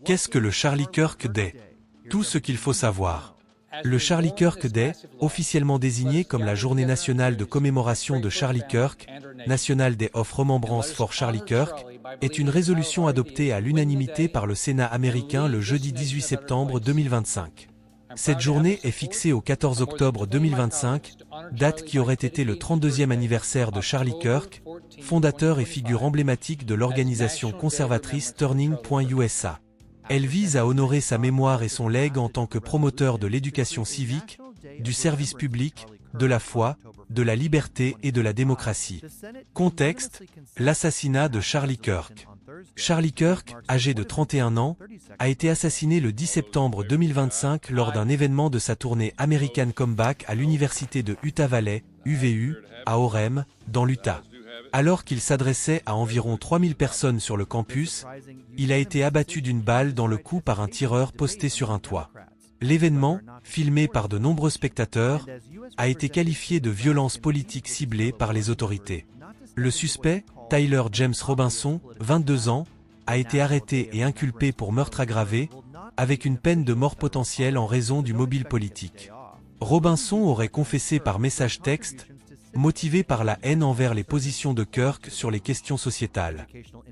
Qu'est-ce que le Charlie Kirk Day? Tout ce qu'il faut savoir. Le Charlie Kirk Day, officiellement désigné comme la journée nationale de commémoration de Charlie Kirk, National Day of Remembrance for Charlie Kirk, est une résolution adoptée à l'unanimité par le Sénat américain le jeudi 18 septembre 2025. Cette journée est fixée au 14 octobre 2025, date qui aurait été le 32e anniversaire de Charlie Kirk, fondateur et figure emblématique de l'organisation conservatrice Turning.USA. Elle vise à honorer sa mémoire et son legs en tant que promoteur de l'éducation civique, du service public, de la foi, de la liberté et de la démocratie. Contexte, l'assassinat de Charlie Kirk. Charlie Kirk, âgé de 31 ans, a été assassiné le 10 septembre 2025 lors d'un événement de sa tournée American Comeback à l'université de Utah Valley, UVU, à Orem, dans l'Utah. Alors qu'il s'adressait à environ 3000 personnes sur le campus, il a été abattu d'une balle dans le cou par un tireur posté sur un toit. L'événement, filmé par de nombreux spectateurs, a été qualifié de violence politique ciblée par les autorités. Le suspect, Tyler James Robinson, 22 ans, a été arrêté et inculpé pour meurtre aggravé, avec une peine de mort potentielle en raison du mobile politique. Robinson aurait confessé par message texte, motivé par la haine envers les positions de Kirk sur les questions sociétales.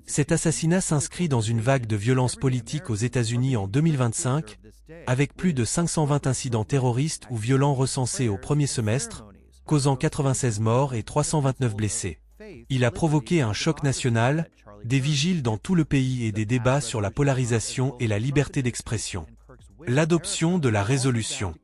Cet assassinat s'inscrit dans une vague de violence politique aux États-Unis en 2025, avec plus de 520 incidents terroristes ou violents recensés au premier semestre, causant 96 morts et 329 blessés. Il a provoqué un choc national, des vigiles dans tout le pays et des débats sur la polarisation et la liberté d'expression. L'adoption de la résolution.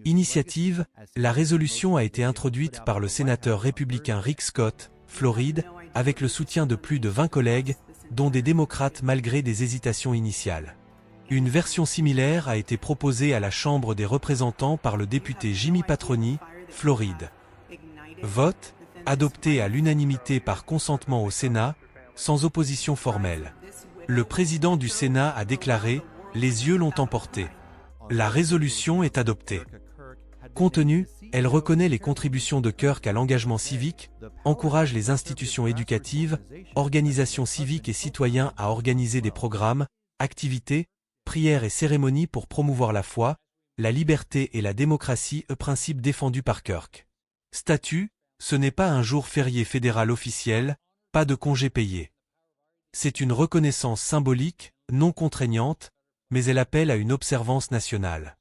Initiative, la résolution a été introduite par le sénateur républicain Rick Scott, Floride, avec le soutien de plus de 20 collègues, dont des démocrates malgré des hésitations initiales. Une version similaire a été proposée à la Chambre des représentants par le député Jimmy Patroni, Floride. Vote, adopté à l'unanimité par consentement au Sénat, sans opposition formelle. Le président du Sénat a déclaré « Les yeux l'ont emporté ». La résolution est adoptée. Contenu, elle reconnaît les contributions de Kirk à l'engagement civique, encourage les institutions éducatives, organisations civiques et citoyens à organiser des programmes, activités, prières et cérémonies pour promouvoir la foi, la liberté et la démocratie, principes défendus par Kirk. Statut, ce n'est pas un jour férié fédéral officiel, pas de congé payé. C'est une reconnaissance symbolique, non contraignante, mais elle appelle à une observance nationale.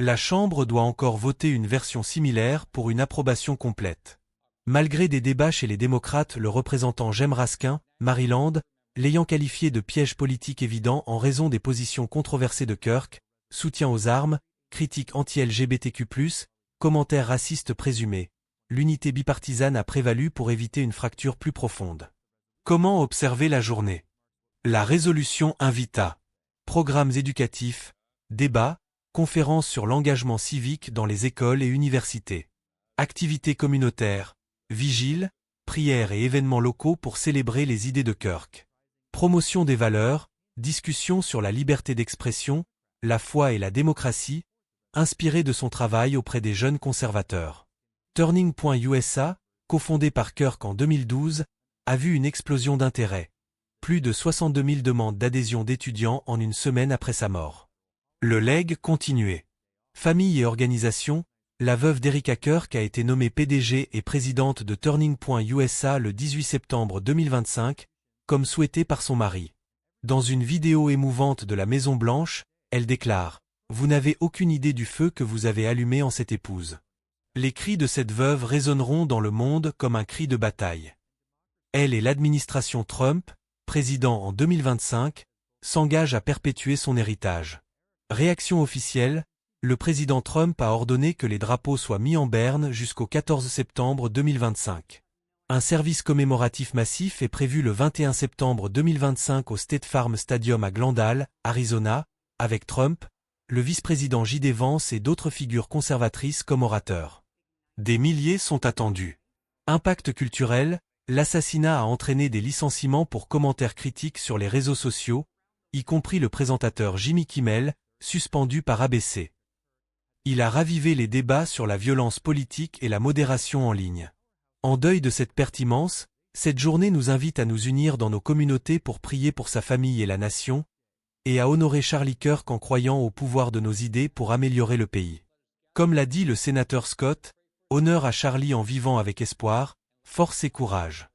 La Chambre doit encore voter une version similaire pour une approbation complète. Malgré des débats chez les démocrates, le représentant Jem Raskin, Maryland, l'ayant qualifié de piège politique évident en raison des positions controversées de Kirk, soutien aux armes, critiques anti-LGBTQ+, commentaires racistes présumés. L'unité bipartisane a prévalu pour éviter une fracture plus profonde. Comment observer la journée? La résolution invita programmes éducatifs, débats, conférences sur l'engagement civique dans les écoles et universités, activités communautaires, vigiles, prières et événements locaux pour célébrer les idées de Kirk, promotion des valeurs, discussions sur la liberté d'expression, la foi et la démocratie, inspiré de son travail auprès des jeunes conservateurs. Turning.USA, cofondé par Kirk en 2012, a vu une explosion d'intérêt. Plus de 62 000 demandes d'adhésion d'étudiants en une semaine après sa mort. Le legs continué. Famille et organisation, la veuve d'Erika Kirk a été nommée PDG et présidente de Turning.USA le 18 septembre 2025, comme souhaité par son mari. Dans une vidéo émouvante de la Maison-Blanche, elle déclare « Vous n'avez aucune idée du feu que vous avez allumé en cette épouse. Les cris de cette veuve résonneront dans le monde comme un cri de bataille. » Elle et l'administration Trump, président en 2025, s'engagent à perpétuer son héritage. Réaction officielle, le président Trump a ordonné que les drapeaux soient mis en berne jusqu'au 14 septembre 2025. Un service commémoratif massif est prévu le 21 septembre 2025 au State Farm Stadium à Glendale, Arizona, avec Trump, le vice-président J.D. Vance et d'autres figures conservatrices comme orateurs. Des milliers sont attendus. Impact culturel, l'assassinat a entraîné des licenciements pour commentaires critiques sur les réseaux sociaux, y compris le présentateur Jimmy Kimmel, suspendu par ABC. Il a ravivé les débats sur la violence politique et la modération en ligne. En deuil de cette pertinence, cette journée nous invite à nous unir dans nos communautés pour prier pour sa famille et la nation, et à honorer Charlie Kirk en croyant au pouvoir de nos idées pour améliorer le pays. Comme l'a dit le sénateur Scott, honneur à Charlie en vivant avec espoir, force et courage.